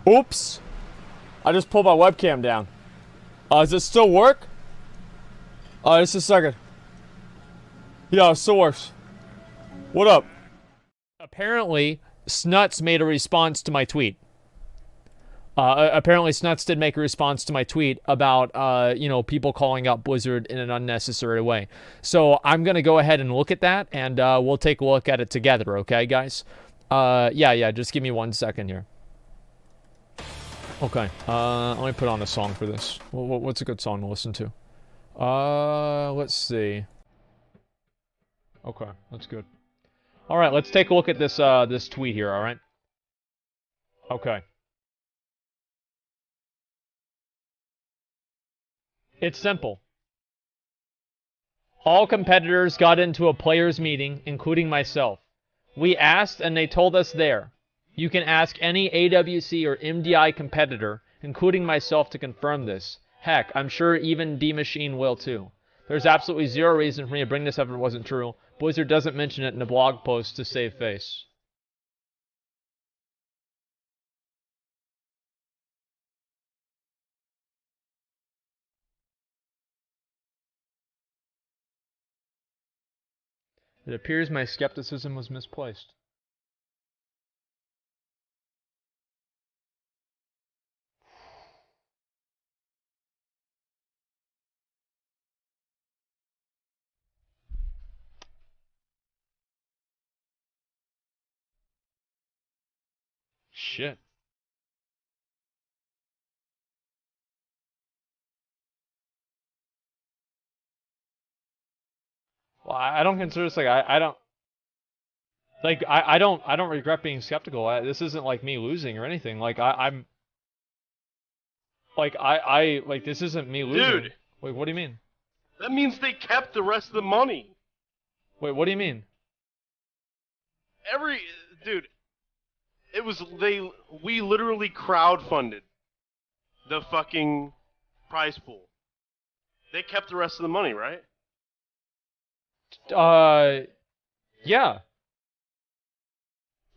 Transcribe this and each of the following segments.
Oops. I just pulled my webcam down. Does it still work? Just a second. Yeah, it still works. What up? Apparently, Snutz made a response to my tweet. Apparently, Snutz did make a response to my tweet about, people calling out Blizzard in an unnecessary way. So I'm going to go ahead and look at that, and we'll take a look at it together, okay, guys? Yeah, just give me 1 second here. Okay, let me put on a song for this. What's a good song to listen to? Let's see. Okay, that's good. All right, let's take a look at this, this tweet here, all right? Okay. It's simple. All competitors got into a players' meeting, including myself. We asked, and they told us there. You can ask any AWC or MDI competitor, including myself, to confirm this. Heck, I'm sure even D-Machine will too. There's absolutely zero reason for me to bring this up if it wasn't true. Blizzard doesn't mention it in a blog post to save face. It appears my skepticism was misplaced. Shit. Well, I don't consider this, like, I don't... Like, I don't regret being skeptical. This isn't like me losing or anything. Like, I'm... Like, like, this isn't me losing. Dude! Wait, what do you mean? That means they kept the rest of the money. Wait, what do you mean? Dude, we literally crowdfunded the fucking prize pool. They kept the rest of the money, right? Yeah.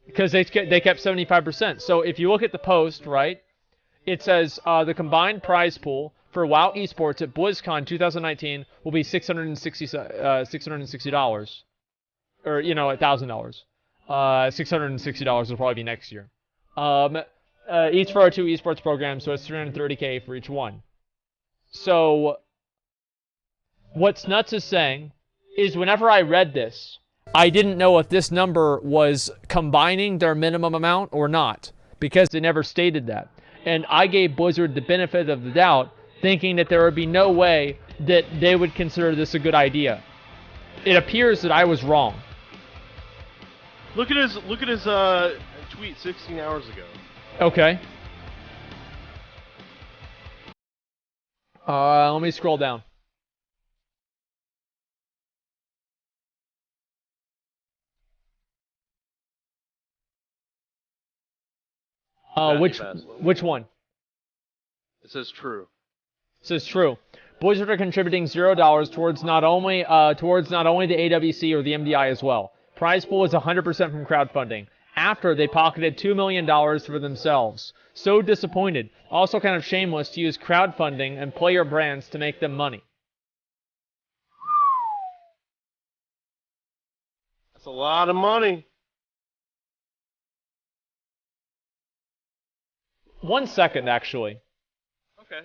Because they kept 75%. So if you look at the post, right, it says the combined prize pool for WoW Esports at BlizzCon 2019 will be $660. Or, $1,000. $660 will probably be next year. Each for our 2 esports programs, so it's $330K for each one. So, what Snutz is saying is whenever I read this, I didn't know if this number was combining their minimum amount or not, because they never stated that. And I gave Blizzard the benefit of the doubt, thinking that there would be no way that they would consider this a good idea. It appears that I was wrong. Look at his tweet 16 hours ago. Okay. Let me scroll down. Which one? It says true. It says true. Blizzard are contributing $0 towards not only the AWC or the MDI as well. Prize pool is 100% from crowdfunding. After they pocketed $2 million for themselves. So disappointed. Also kind of shameless to use crowdfunding and player brands to make them money. That's a lot of money. 1 second, actually. Okay.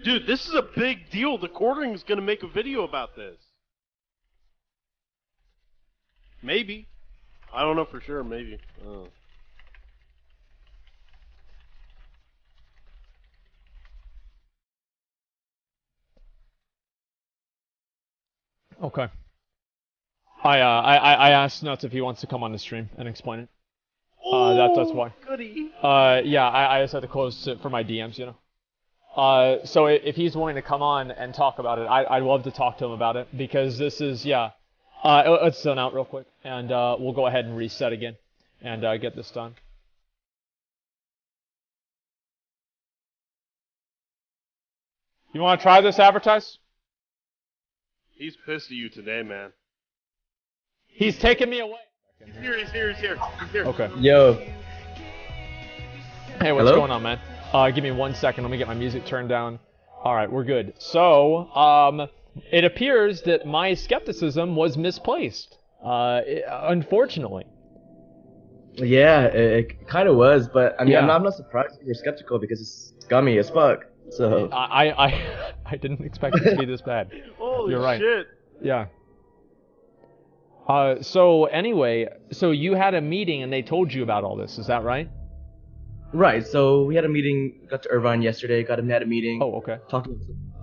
Dude, this is a big deal. The Quartering's gonna make a video about this. Maybe. I don't know for sure, maybe. Okay. I asked Nuts if he wants to come on the stream and explain it. That's why. Goody. Yeah, I just had to close it for my DMs, you know. So if he's willing to come on and talk about it, I'd love to talk to him about it, because this is, yeah. Let's zone out real quick, and we'll go ahead and reset again and get this done. You want to try this, Advertise? He's pissed at you today, man. He's taking me away. He's here. Okay. Yo. Hey, what's Hello? going on, man? Give me 1 second. Let me get my music turned down. All right, we're good. So, it appears that my skepticism was misplaced. Unfortunately. Yeah, it kind of was, but I mean, Yeah. I'm not surprised you're skeptical because it's scummy as fuck. So I didn't expect it to be this bad. Holy You're right. shit. Yeah. So anyway, so you had a meeting and they told you about all this, is that right? right. So we had a meeting. Got to Irvine yesterday. Had a meeting. Oh, okay. Talked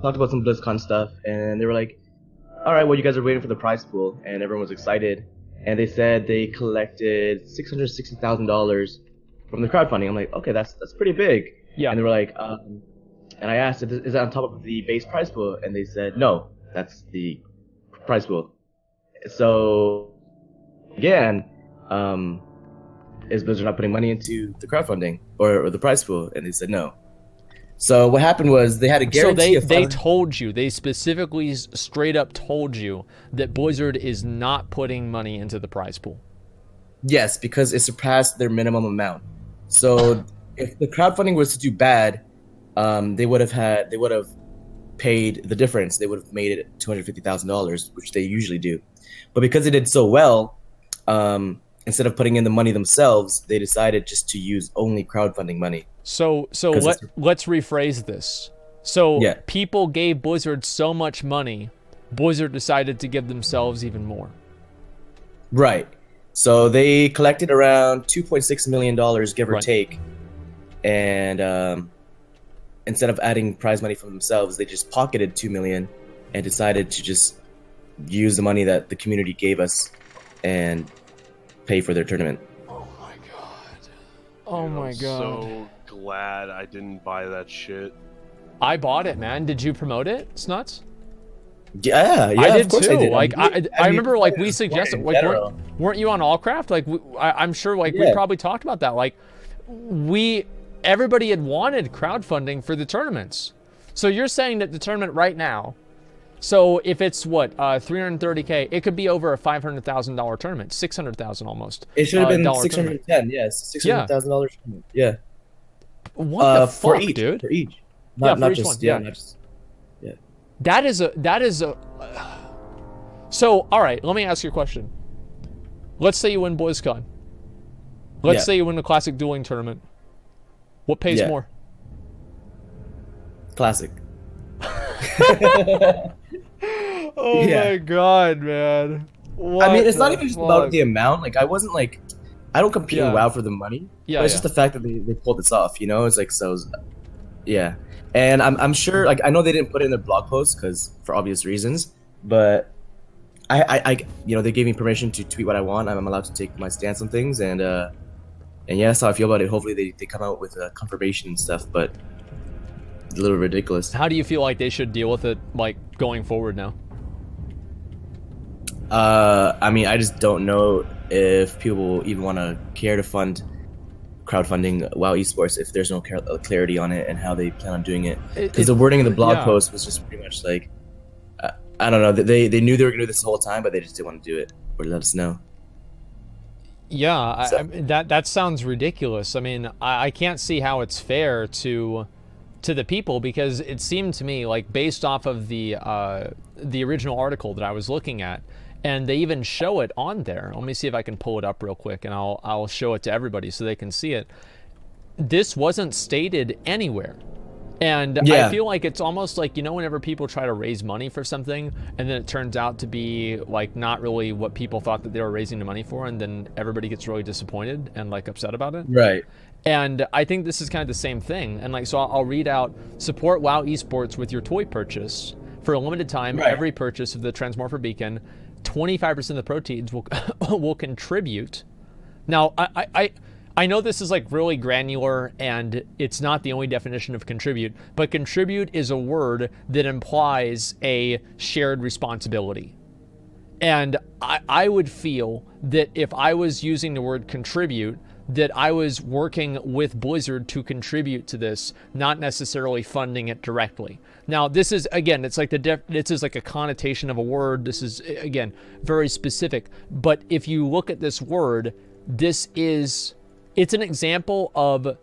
about some BlizzCon stuff, and they were like, "All right, well, you guys are waiting for the prize pool," and everyone was excited. And they said they collected $660,000 from the crowdfunding. I'm like, okay, that's pretty big. Yeah. And they were like, and I asked, is that on top of the base prize pool? And they said, no, that's the prize pool. So, again, is Blizzard not putting money into the crowdfunding or the prize pool? And they said no. So what happened was they had a guarantee. So they told you, they specifically straight up told you that Blizzard is not putting money into the prize pool. Yes, because it surpassed their minimum amount. So if the crowdfunding was to do bad, they would have paid the difference. They would have made it $250,000, which they usually do. But because it did so well, instead of putting in the money themselves, they decided just to use only crowdfunding money. So let's rephrase this. So Yeah. people gave Blizzard so much money, Blizzard decided to give themselves even more. Right. So they collected around $2.6 million, give or Right. take. And instead of adding prize money from themselves, they just pocketed $2 million and decided to just use the money that the community gave us and pay for their tournament. Oh my god. Oh my I'm god. so glad I didn't buy that shit. I bought it, man. Did you promote it, Snutz? Yeah, I did of course too. I did. Like I remember, like we it's suggested, in like general. weren't you on Allcraft? Like I'm sure, like we Yeah. probably talked about that. Like everybody had wanted crowdfunding for the tournaments. So you're saying that the tournament right now, so if it's what $330K, it could be over a $500,000 tournament, $600,000 almost. It should have been dollar 610. Yes, $600,000. Yeah. What the fuck, for each, dude? For each. Yeah, Not for each just one, yeah. yeah. Not just, yeah. That is a. So all right, let me ask you a question. Let's say you win BlizzCon. Let's Yeah. say you win the Classic Dueling tournament. What pays Yeah. more? Classic. Oh Yeah. my god, man. I mean, it's not even just about the amount. Like, I wasn't like, I don't compete Yeah. in WoW for the money. Yeah, But it's yeah. just the fact that they pulled this off. You know, it's like so. Yeah, and I'm sure. Like, I know they didn't put it in their blog post because for obvious reasons. But I they gave me permission to tweet what I want. I'm allowed to take my stance on things, and yeah, that's how I feel about it. Hopefully, they come out with confirmation and stuff. But it's a little ridiculous. How do you feel like they should deal with it, like going forward now? I mean, I just don't know if people will even want to care to fund crowdfunding WoW esports if there's no clarity on it and how they plan on doing it. Because the wording in the blog yeah. post was just pretty much like, I don't know. They knew they were gonna do this the whole time, but they just didn't want to do it or let us know. Yeah, So- I mean, that sounds ridiculous. I mean, I can't see how it's fair to the people, because it seemed to me like, based off of the original article that I was looking at, and they even show it on there. Let me see if I can pull it up real quick, and I'll show it to everybody so they can see it. This wasn't stated anywhere. And Yeah. I feel like it's almost like, whenever people try to raise money for something and then it turns out to be like not really what people thought that they were raising the money for, and then everybody gets really disappointed and like upset about it. Right. And I think this is kind of the same thing. And like, so I'll read out: support WoW esports with your toy purchase. For a limited time, Right. every purchase of the Transmorpher Beacon, 25% of the proceeds will contribute. Now, I know this is like really granular and it's not the only definition of contribute, but contribute is a word that implies a shared responsibility. And I would feel that if I was using the word contribute, that I was working with Blizzard to contribute to this, not necessarily funding it directly. Now, this is, again, it's like this is like a connotation of a word. This is, again, very specific. But if you look at this word, it's an example of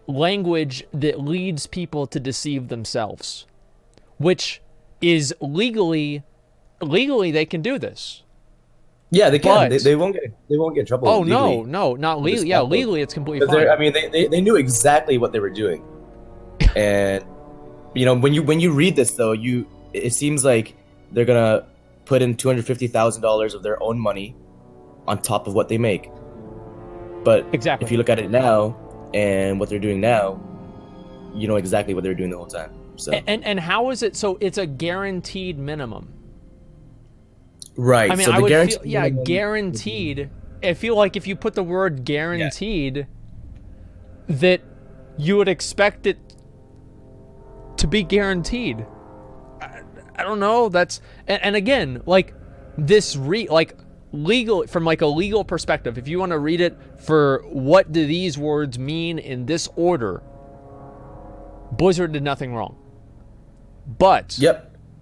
language that leads people to deceive themselves, which is legally they can do this. Yeah, they can. But, they won't get in trouble. Oh legally. no, not legally. Yeah, legally it's completely fine. I mean, they knew exactly what they were doing, and you know, when you read this though, it seems like they're gonna put in $250,000 of their own money on top of what they make. But exactly, if you look at it now and what they're doing now, you know exactly what they're doing the whole time. So and how is it? So it's a guaranteed minimum. Right. I mean, so I would guaranteed feel, guaranteed. I feel like if you put the word guaranteed, that you would expect it to be guaranteed. I don't know. That's and again, like this legal, from like a legal perspective, if you want to read it for what do these words mean in this order, Blizzard did nothing wrong. But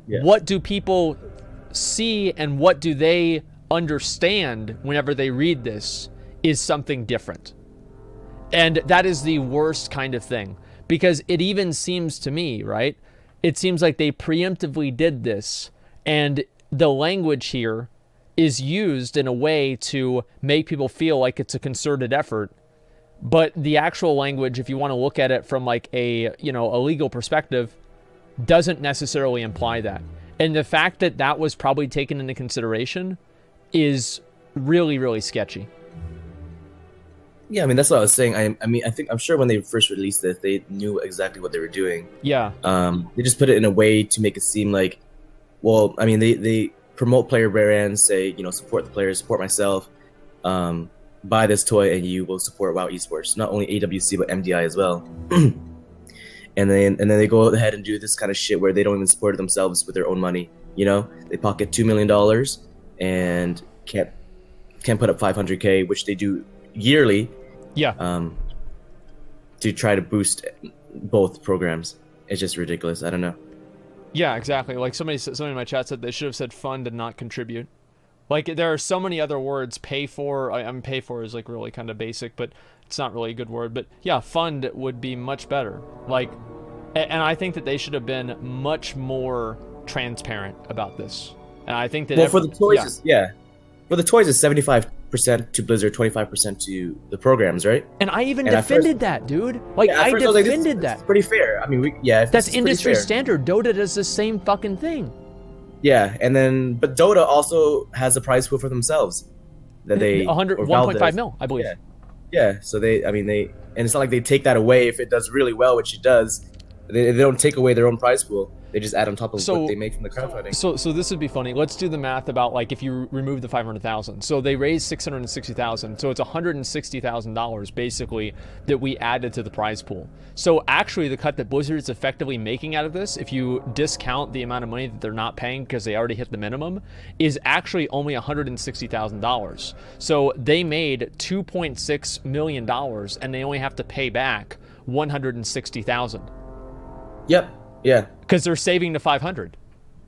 what do people see and what do they understand whenever they read this is something different. And that is the worst kind of thing, because it even seems to me, right? It seems like they preemptively did this, and the language here is used in a way to make people feel like it's a concerted effort. But the actual language, if you want to look at it from like a legal perspective, doesn't necessarily imply that. And the fact that that was probably taken into consideration is really, really sketchy. Yeah, I mean, that's what I was saying. I'm sure when they first released this, they knew exactly what they were doing. Yeah. They just put it in a way to make it seem like, well, I mean, they promote player brands, say, support the players, support myself, buy this toy and you will support WoW Esports. Not only AWC, but MDI as well. And then they go ahead and do this kind of shit where they don't even support themselves with their own money. They pocket $2 million and can't put up 500K, which they do yearly. Yeah. To try to boost both programs. It's just ridiculous. I don't know. Yeah, exactly. Like somebody in my chat said they should have said fund and not contribute. Like there are so many other words. Pay for. I mean, pay for is like really kind of basic, but it's not really a good word. But yeah, fund would be much better. Like, and I think that they should have been much more transparent about this. And I think that for the toys, for the toys, it's 75% to Blizzard, 25% to the programs, right? And I even defended that, dude. Like I defended that. It's pretty fair. I mean, that's industry standard. Dota does the same fucking thing. Yeah, but Dota also has a prize pool for themselves that they 1.5 mil, I believe. Yeah. So and it's not like they take that away if it does really well, which it does. They don't take away their own prize pool. They just add on top of what they make from the crowdfunding. So this would be funny. Let's do the math about like if you remove the 500,000. So they raised 660,000. So it's $160,000 basically that we added to the prize pool. So actually the cut that Blizzard is effectively making out of this, if you discount the amount of money that they're not paying because they already hit the minimum, is actually only $160,000. So they made $2.6 million and they only have to pay back $160,000. Yep. Yeah. Because they're saving the 500.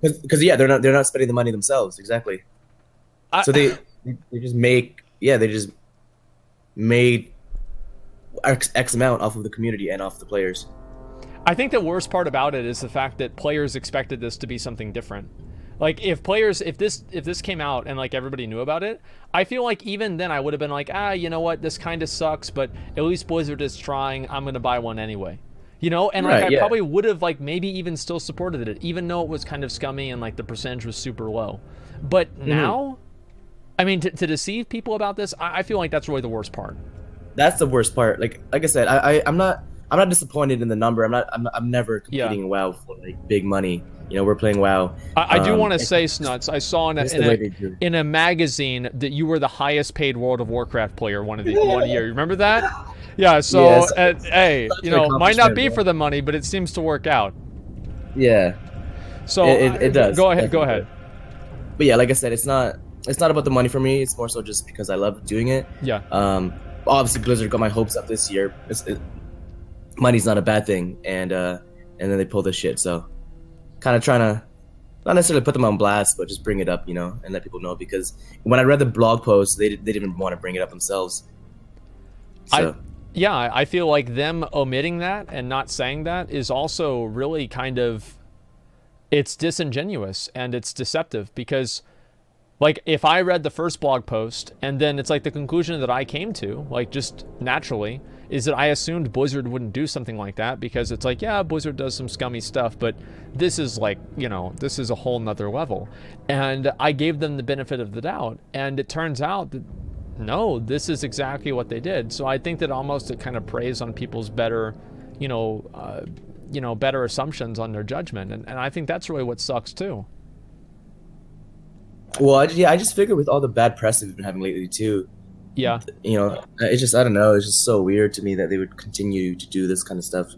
Because they're not spending the money themselves. Exactly. So they just made X amount off of the community and off the players. I think the worst part about it is the fact that players expected this to be something different. Like if this came out and like everybody knew about it, I feel like even then I would have been like, you know what, this kind of sucks, but at least Blizzard is trying. I'm gonna buy one anyway. And like I probably would have like maybe even still supported it, even though it was kind of scummy and like the percentage was super low. But now, I mean, to deceive people about this, I feel like that's really the worst part. That's the worst part. Like I said, I'm not disappointed in the number. I'm never competing in WoW for like big money. We're playing WoW. I do want to say, Snutz, I saw in a magazine that you were the highest paid World of Warcraft player one year. You remember that? Yeah, so hey, might not be for the money, but it seems to work out. Yeah. So it does. Go ahead. But yeah, like I said, it's not about the money for me. It's more so just because I love doing it. Yeah. obviously Blizzard got my hopes up this year. Money's not a bad thing, and then they pull this shit. So, kind of trying to not necessarily put them on blast, but just bring it up, and let people know. Because when I read the blog post, they didn't even want to bring it up themselves. So. I feel like them omitting that and not saying that is also really kind of, it's disingenuous and it's deceptive, because like if I read the first blog post and then it's like the conclusion that I came to, like just naturally, is that I assumed Blizzard wouldn't do something like that, because it's like, yeah, Blizzard does some scummy stuff, but this is like, this is a whole nother level. And I gave them the benefit of the doubt, and it turns out that no, this is exactly what they did. So I think that almost it kind of preys on people's better, better assumptions on their judgment. And I think that's really what sucks too. Well, I just figured with all the bad press they've been having lately too. Yeah. It's just, I don't know. It's just so weird to me that they would continue to do this kind of stuff.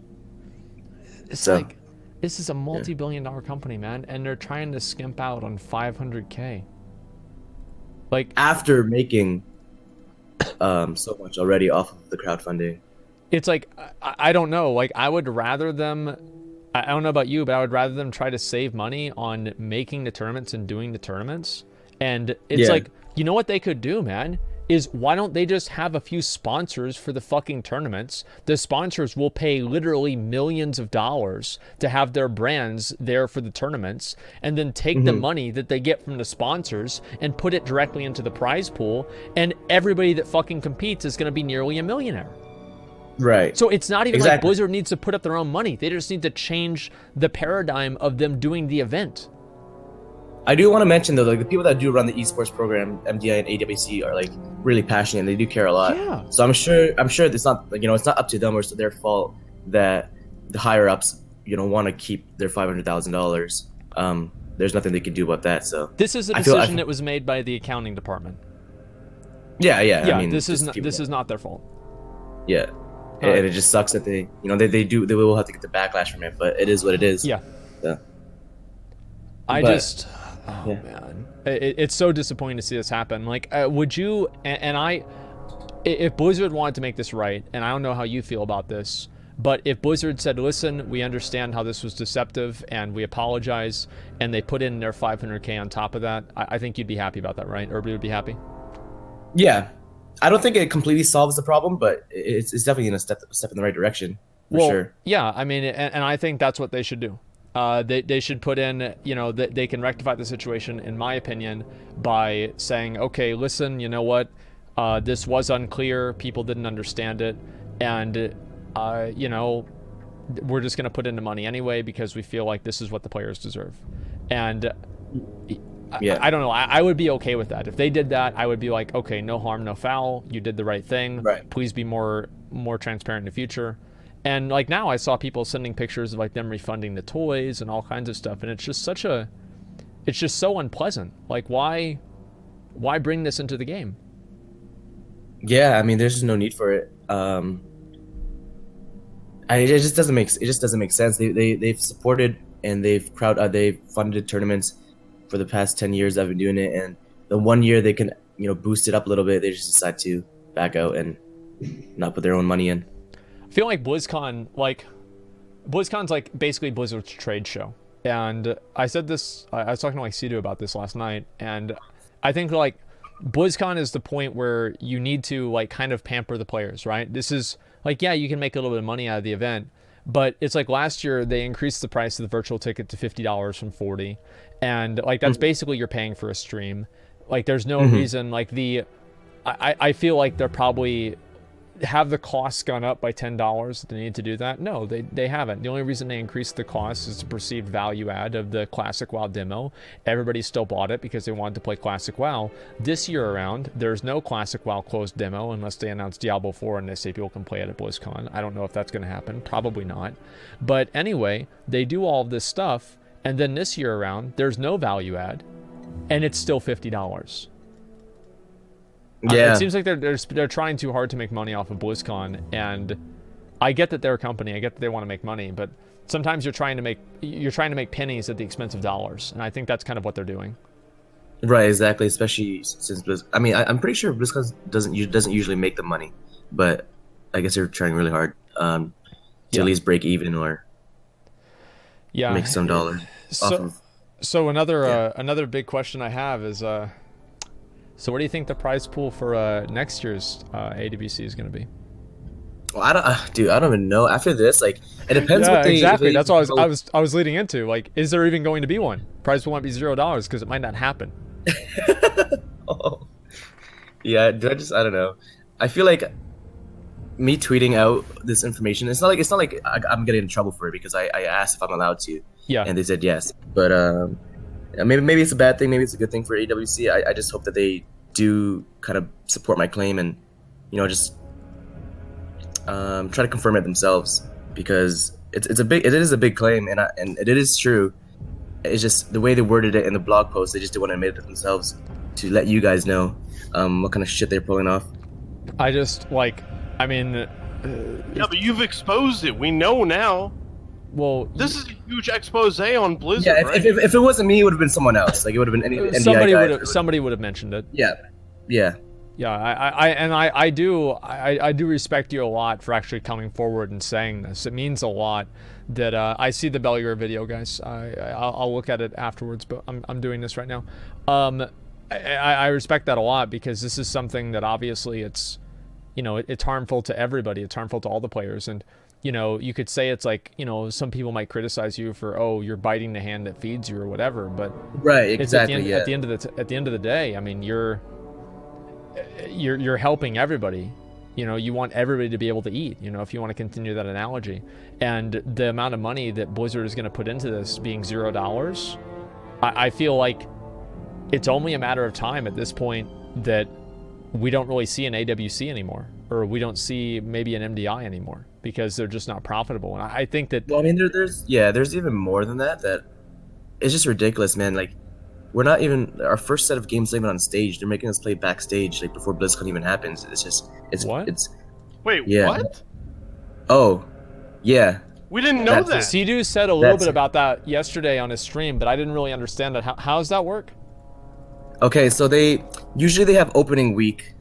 It's like, this is a multi-billion-dollar company, man, and they're trying to skimp out on $500K. Like after making so much already off of the crowdfunding. It's like, I don't know. Like, I would rather them, I don't know about you, but I would rather them try to save money on making the tournaments and doing the tournaments. And it's like, you know what they could do, man? Is why don't they just have a few sponsors for the fucking tournaments? The sponsors will pay literally millions of dollars to have their brands there for the tournaments, and then take the money that they get from the sponsors and put it directly into the prize pool, and everybody that fucking competes is going to be nearly a millionaire. Right. So it's not even like Blizzard needs to put up their own money. They just need to change the paradigm of them doing the event. I do want to mention though, like the people that do run the esports program, MDI and AWC, are like really passionate and they do care a lot. Yeah. So I'm sure it's not like, it's not up to them or it's their fault that the higher ups, want to keep their $500,000. There's nothing they can do about that. So this is a decision that was made by the accounting department. Yeah. I mean, this is not their fault. Yeah. And it just sucks that they will have to get the backlash from it, but it is what it is. Yeah. Man, it's so disappointing to see this happen. Like, would you, if Blizzard wanted to make this right, and I don't know how you feel about this, but if Blizzard said, listen, we understand how this was deceptive and we apologize, and they put in their $500K on top of that, I think you'd be happy about that, right? Everybody would be happy? Yeah. I don't think it completely solves the problem, but it's definitely a step in the right direction, for sure. Yeah, I mean, and I think that's what they should do. They should put in, they can rectify the situation, in my opinion, by saying, okay, listen, you know what, this was unclear, people didn't understand it, and, we're just going to put in the money anyway because we feel like this is what the players deserve. And I don't know, I would be okay with that. If they did that, I would be like, okay, no harm, no foul, you did the right thing, right. Please be more transparent in the future. And like now I saw people sending pictures of like them refunding the toys and all kinds of stuff. And it's just it's just so unpleasant. Like why bring this into the game? Yeah. I mean, there's just no need for it. It just doesn't make sense. They've supported and they've funded tournaments for the past 10 years I've been doing it. And the 1 year they can, boost it up a little bit, they just decide to back out and not put their own money in. I feel like BlizzCon's like basically Blizzard's trade show. And I said this, I was talking to like Sido about this last night, and I think like BlizzCon is the point where you need to like kind of pamper the players, right? This is like, yeah, you can make a little bit of money out of the event, but it's like last year they increased the price of the virtual ticket to $50 from $40. And like, that's basically you're paying for a stream. Like there's no reason, like I feel like they're probably, have the costs gone up by $10 that they need to do that? No, they haven't. The only reason they increased the cost is the perceived value add of the Classic WoW demo. Everybody still bought it because they wanted to play Classic WoW. This year around, there's no Classic WoW closed demo unless they announce Diablo 4 and they say people can play it at BlizzCon. I don't know if that's going to happen. Probably not. But anyway, they do all of this stuff, and then this year around, there's no value add, and it's still $50. Yeah. It seems like they're trying too hard to make money off of BlizzCon, and I get that they're a company. I get that they want to make money, but sometimes you're trying to make pennies at the expense of dollars, and I think that's kind of what they're doing. Right, exactly. Especially since I'm pretty sure BlizzCon doesn't usually make the money. but I guess they're trying really hard to at least break even or make some dollars off of. So another big question I have is, so what do you think the prize pool for next year's AWC is going to be? Well, I don't even know. After this, like, it depends. Yeah, what they, exactly. they That's what I was leading into. Like, is there even going to be one? Prize pool might be $0 because it might not happen. Oh. Yeah, I don't know. I feel like me tweeting out this information. It's not like I'm getting in trouble for it because I asked if I'm allowed to. Yeah. And they said yes. But maybe it's a bad thing. Maybe it's a good thing for AWC. I just hope that they do kind of support my claim and just try to confirm it themselves because it is a big claim and it is true. It's just the way they worded it in the blog post. They just didn't want to admit it themselves to let you guys know what kind of shit they're pulling off. Yeah, but you've exposed it. We know now. Well, this is a huge expose on Blizzard. Yeah, right? if it wasn't me, it would have been someone else. Like it would have been any somebody would have mentioned it. Yeah. I do respect you a lot for actually coming forward and saying this. It means a lot that I see the Bellier video, guys. I'll look at it afterwards, but I'm doing this right now. I respect that a lot because this is something that obviously it's harmful to everybody. It's harmful to all the players, and you could say it's like some people might criticize you for you're biting the hand that feeds you or whatever, but right, exactly. At the end of the day, I mean you're helping everybody. You want everybody to be able to eat, if you want to continue that analogy. And the amount of money that Blizzard is going to put into this being $0, I feel like it's only a matter of time at this point that we don't really see an AWC anymore, or we don't see maybe an MDI anymore because they're just not profitable. And I think that... Well, I mean, there's even more than that. That it's just ridiculous, man. Like, we're not even... Our first set of games even on stage. They're making us play backstage, like, before BlizzCon even happens. What? Wait, yeah. what? Oh, yeah. We didn't know that. Sea-Doo said a little bit about that yesterday on his stream, but I didn't really understand that. How does that work? Okay, so they usually have opening week.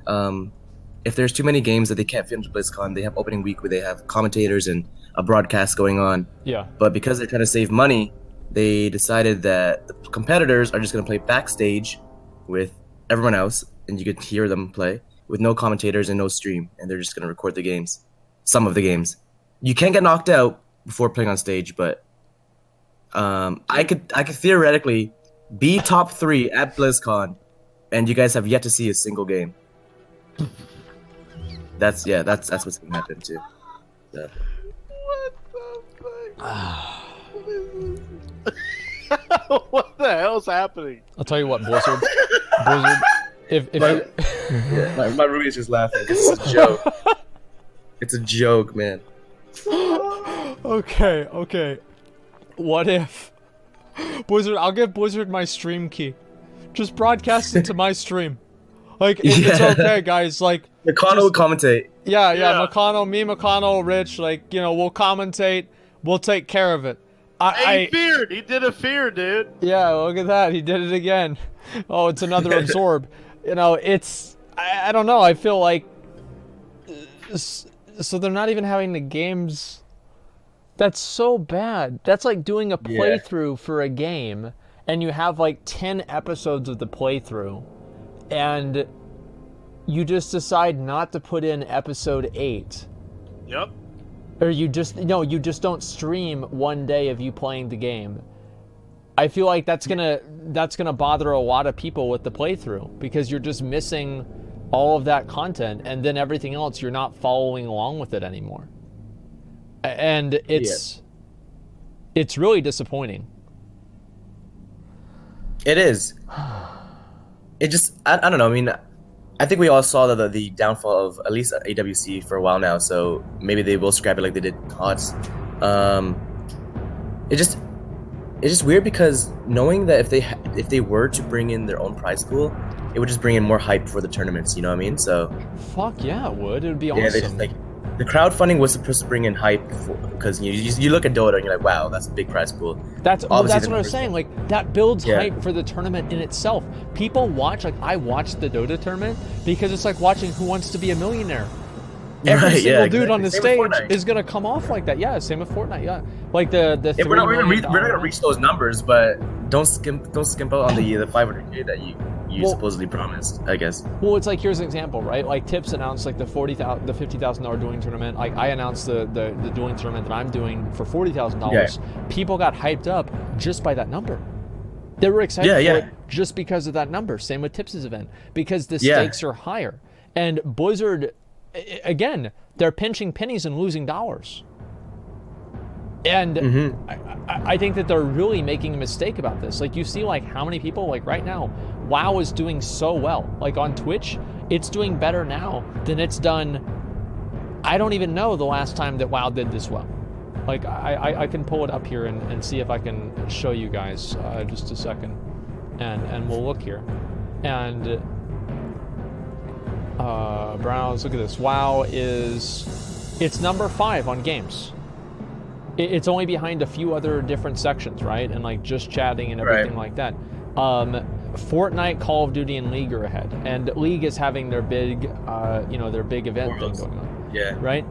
If there's too many games that they can't fit into BlizzCon, they have opening week where they have commentators and a broadcast going on. Yeah. But because they're trying to save money, they decided that the competitors are just going to play backstage with everyone else, and you could hear them play with no commentators and no stream, and they're just going to record the games, some of the games. You can't get knocked out before playing on stage, but I could theoretically be top 3 at BlizzCon, and you guys have yet to see a single game. That's what's gonna happen too. So. What the hell's happening? I'll tell you what, Blizzard. If my roomie's just laughing. It's a joke. It's a joke, man. Okay. What if Blizzard? I'll give Blizzard my stream key. Just broadcast it to my stream. Like it's okay, guys. Like McConnell will commentate. Yeah. McConnell, Rich. Like we'll commentate. We'll take care of it. He feared. He did a fear, dude. Yeah, look at that. He did it again. Oh, it's another absorb. It's I don't know. I feel like so they're not even having the games. That's so bad. That's like doing a playthrough for a game, and you have like 10 episodes of the playthrough, and you just decide not to put in episode 8. Yep. Or you just don't stream one day of you playing the game. I feel like that's gonna bother a lot of people with the playthrough because you're just missing all of that content, and then everything else you're not following along with it anymore. And it's really disappointing. It is. It just I don't know. I mean, I think we all saw the downfall of at least AWC for a while now. So maybe they will scrap it like they did HOTS. It's just weird because knowing that if they were to bring in their own prize pool, it would just bring in more hype for the tournaments. You know what I mean? So. Fuck yeah, it would. It would be awesome. Yeah, they just the crowdfunding was supposed to bring in hype because you look at Dota and you're like, wow, that's a big prize pool. That's what I was saying. Like that builds hype for the tournament in itself. People watch. Like I watched the Dota tournament because it's like watching Who Wants to Be a Millionaire. Every Right, single yeah, dude on the exactly. Same with stage Fortnite. is gonna come off like that. Yeah, same with Fortnite. Yeah, like the Yeah, $3 we're not million gonna reach those numbers, but don't skimp out on the 500K that you Well- supposedly promised. I guess. Well, it's like, here's an example, right? Like Tips announced like the $50,000 dueling tournament. Like I announced the dueling tournament that I'm doing for $40,000. People got hyped up just by that number. They were excited for it just because of that number. Same with Tips' event, because the stakes are higher. And Blizzard, again, they're pinching pennies and losing dollars. And I think that they're really making a mistake about this. Like, you see, like, how many people, like, right now, WoW is doing so well. Like, on Twitch, it's doing better now than it's done. I don't even know the last time that WoW did this well. Like, I can pull it up here and see if I can show you guys just a second. And we'll look here. And browse, look at this. WoW it's number 5 on games. It's only behind a few other different sections, right? And like just chatting and everything like that. Fortnite, Call of Duty, and League are ahead. And League is having their big, their big event thing going on. Yeah. Right?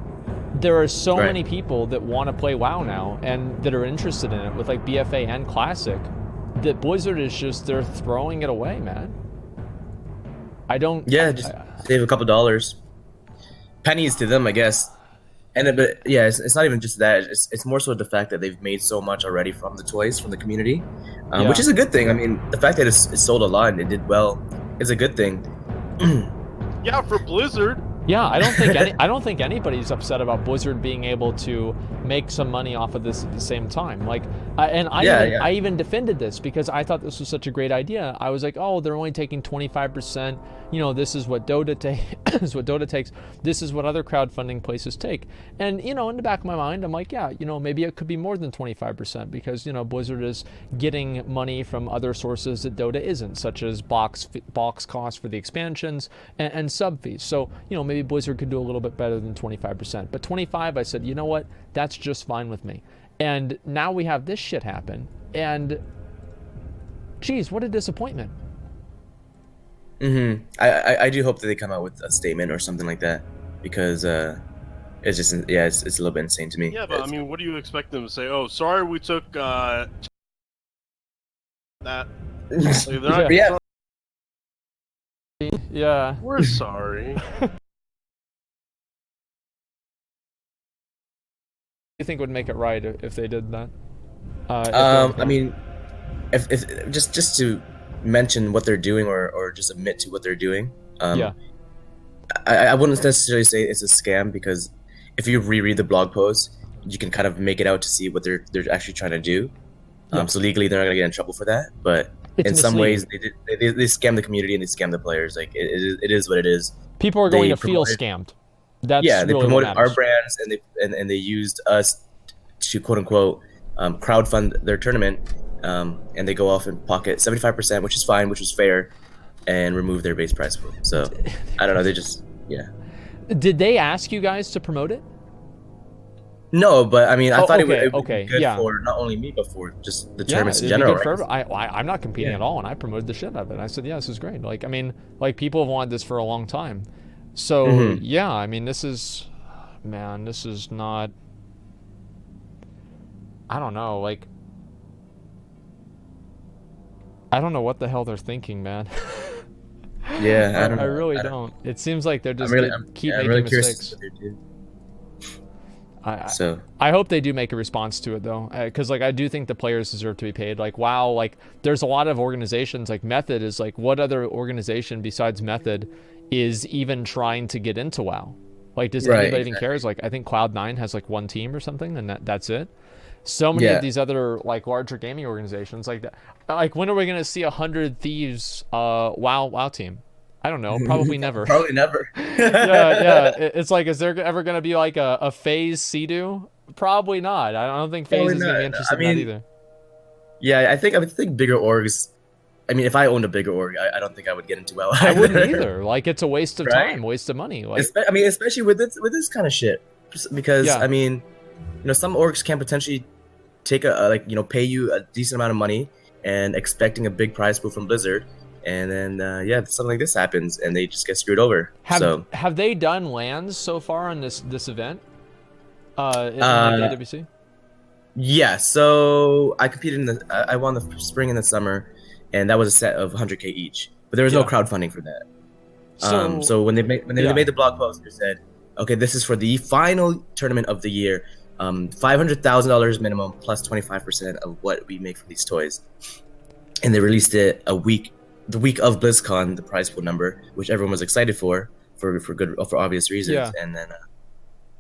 There are so many people that want to play WoW now and that are interested in it with like BFA and Classic, that Blizzard is just, they're throwing it away, man. I don't... Yeah, just save a couple dollars. Pennies to them, I guess. And but yeah, it's not even just that. It's more so the fact that they've made so much already from the toys, from the community, which is a good thing. I mean, the fact that it's sold a lot and it did well is a good thing. Yeah, for Blizzard. Yeah, I don't think anybody's upset about Blizzard being able to make some money off of this at the same time. Like, I even defended this because I thought this was such a great idea. I was like, oh, they're only taking 25%. This is what Dota takes. This is what other crowdfunding places take. And in the back of my mind, I'm like, yeah, maybe it could be more than 25% because Blizzard is getting money from other sources that Dota isn't, such as box costs for the expansions and sub fees. So maybe Blizzard could do a little bit better than 25%. But 25, I said, you know what? That's just fine with me. And now we have this shit happen. And, geez, what a disappointment. I do hope that they come out with a statement or something like that, because it's just it's a little bit insane to me. Yeah, but I mean, what do you expect them to say? Oh, sorry, we took that. Like, they're not Yeah. We're sorry. You think would make it right if they did that? I mean, if just to mention what they're doing or just admit to what they're doing. I wouldn't necessarily say it's a scam, because if you reread the blog post, you can kind of make it out to see what they're actually trying to do. So legally, they're not gonna get in trouble for that. But in some ways, they scam the community and they scam the players. Like it is what it is. People are going to feel scammed. That's they really promoted what our brands and they used us to quote unquote crowdfund their tournament, and they go off and pocket 75%, which is fine, which is fair, and remove their base price pool. So I don't know, they just Did they ask you guys to promote it? No, but I mean, I thought it would be good yeah. for not only me, but for just the tournaments in general. I'm not competing at all, and I promoted the shit out of it. I said, yeah, this is great. Like, I mean, like, people have wanted this for a long time. So, yeah, I mean, this is not, I don't know, like, I don't know what the hell they're thinking, man. Yeah, I really don't. It seems like they're just keep making mistakes. I hope they do make a response to it, though, because like I do think the players deserve to be paid. Like, wow, like there's a lot of organizations, like Method is like, what other organization besides Method is even trying to get into WoW? Like, does anybody even care? Like, I think Cloud9 has like one team or something, and that's it. So many of these other like larger gaming organizations, like that, like when are we gonna see 100 Thieves WoW team? I don't know. Probably never. Probably never. yeah. It's like, is there ever going to be like a phase Sea-Doo? Probably not. I don't think phase is going to be interested in that either. Yeah, I think bigger orgs. I mean, if I owned a bigger org, I don't think I would get into WoW. I wouldn't either. Like, it's a waste of time, waste of money. Like, I mean, especially with this kind of shit, because I mean, some orgs can potentially take pay you a decent amount of money and expecting a big prize pool from Blizzard. and then yeah, something like this happens, and they just get screwed over. Have they done lands so far on this event? In like the AWC? Yeah, so I competed I won the spring and the summer, and that was a set of 100K each. But there was no crowdfunding for that. So when they made the blog post, they said, okay, this is for the final tournament of the year. $500,000 minimum plus 25% of what we make from these toys. And they released it the week of BlizzCon, the prize pool number, which everyone was excited for obvious reasons. Yeah. And then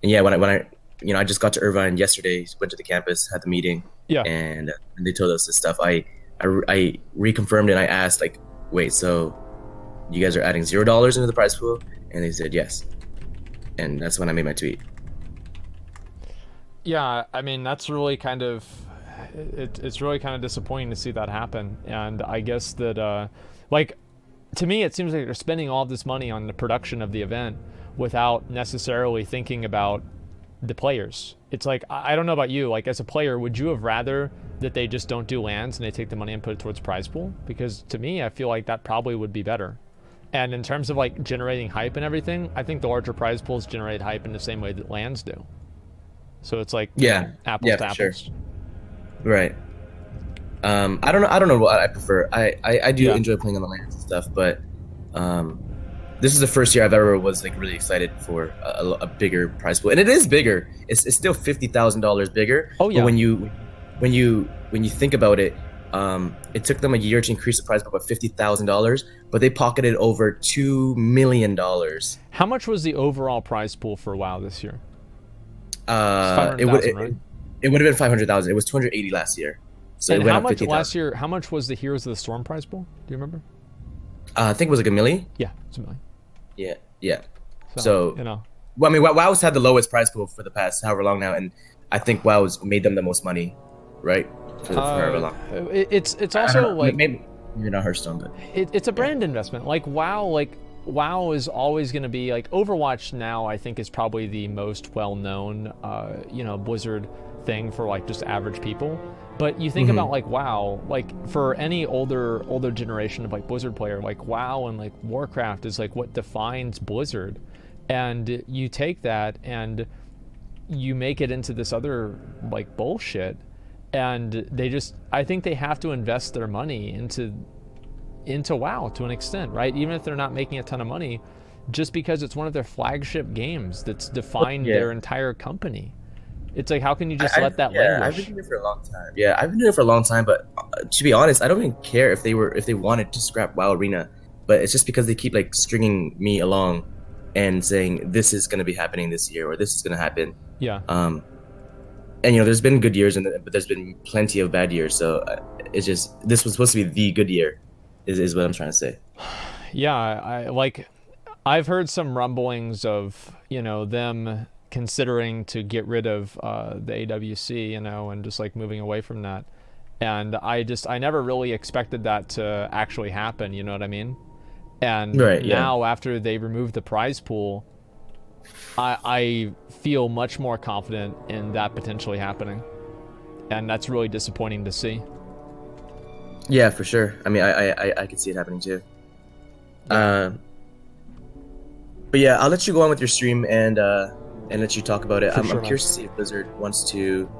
when I just got to Irvine yesterday, went to the campus, had the meeting, and they told us this stuff. I reconfirmed and I asked, like, wait, so you guys are adding $0 into the prize pool? And they said yes. And that's when I made my tweet. Yeah, I mean, that's really kind of it's really kind of disappointing to see that happen. And I guess that like, to me, it seems like they're spending all this money on the production of the event without necessarily thinking about the players. It's like, I don't know about you, like, as a player, would you have rather that they just don't do lands and they take the money and put it towards prize pool? Because to me, I feel like that probably would be better. And in terms of like generating hype and everything, I think the larger prize pools generate hype in the same way that lands do. So it's like, apples to apples. Sure. Right. I don't know what I prefer. I do enjoy playing on the lands and stuff, but this is the first year I've ever was like really excited for a bigger prize pool, and it is bigger. It's still $50,000 bigger. Oh yeah. But when you think about it, it took them a year to increase the prize pool by $50,000, but they pocketed over $2 million. How much was the overall prize pool for WoW this year? It would have been 500,000. It was 280 last year. So and it went how up much 50,000. last year? How much was the Heroes of the Storm prize pool? Do you remember? I think it was like $1 million. Yeah, it's $1 million. Yeah. So you know. Well, I mean, WoW's had the lowest prize pool for the past however long now, and I think WoW's made them the most money, right? For however long. It's also like maybe not Hearthstone, but it's a brand investment. Like WoW is always going to be like Overwatch now. I think is probably the most well-known, Blizzard thing for like just average people. But you think about like WoW, like for any older generation of like Blizzard player, like WoW and like Warcraft is like what defines Blizzard, and you take that and you make it into this other like bullshit, and I think they have to invest their money into WoW to an extent, right? Even if they're not making a ton of money, just because it's one of their flagship games that's defined their entire company. It's like, how can you just let that languish? I've been doing it for a long time. Yeah, I've been doing it for a long time, but to be honest, I don't even care if they wanted to scrap WoW Arena, but it's just because they keep like stringing me along and saying this is going to be happening this year or this is going to happen. Yeah. And there's been good years but there's been plenty of bad years. So it's just, this was supposed to be the good year, is what I'm trying to say. Yeah, I've heard some rumblings of them considering to get rid of the AWC, and just like moving away from that. And I never really expected that to actually happen, you know what I mean? And now after they removed the prize pool, I feel much more confident in that potentially happening. And that's really disappointing to see. Yeah, for sure. I mean, I could see it happening too. But yeah, I'll let you go on with your stream and let you talk about it. I'm curious to see if Blizzard wants to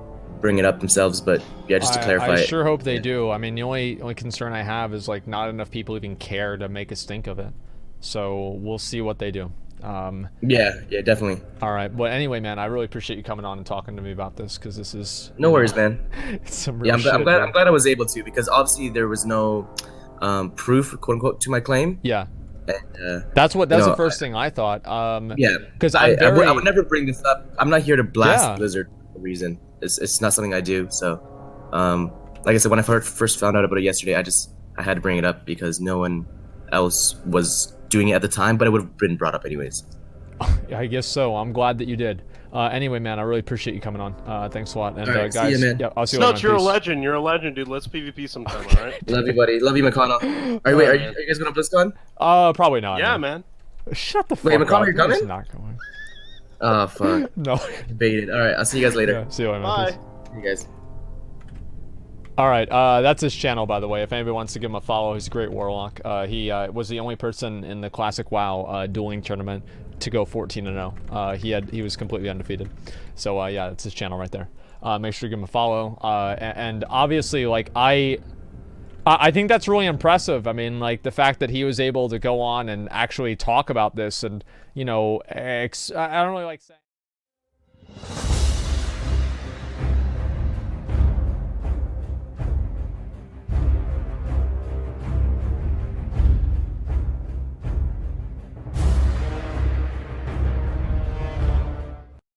bring it up themselves, but yeah, just to clarify. I sure hope they do. I mean, the only concern I have is like not enough people even care to make a stink of it. So we'll see what they do. Yeah, definitely. All right. Well, anyway, man, I really appreciate you coming on and talking to me about this, because this is no worries, man. It's some real I'm shit, glad I was able to, because obviously there was no proof, quote unquote, to my claim. Yeah. That's the first thing I thought. Because I would never bring this up. I'm not here to blast Blizzard for a reason. It's not something I do. So, like I said, when I first found out about it yesterday, I had to bring it up because no one else was doing it at the time, but it would have been brought up anyways. I guess so. I'm glad that you did. Anyway, man, I really appreciate you coming on. Thanks a lot. And right, guys, see you, man. I'll see you later. Snutz, you're a legend. You're a legend, dude. Let's PvP sometime, all right? Love you, buddy. Love you, McConnell. Are you guys going to BlizzCon? Probably not. Yeah, man. Shut the fuck Wait, up. McConnell, you're coming? He's not going. Oh, fuck. No. Baited. All right, I'll see you guys later. Yeah, see you later, man. Bye. Peace. See you guys. All right, that's his channel, by the way. If anybody wants to give him a follow, he's a great warlock. He was the only person in the classic WoW dueling tournament to go 14-0. He was completely undefeated. So yeah, that's his channel right there. Make sure you give him a follow. And obviously, like I think that's really impressive. I mean, like the fact that he was able to go on and actually talk about this, and you know, I don't really like saying.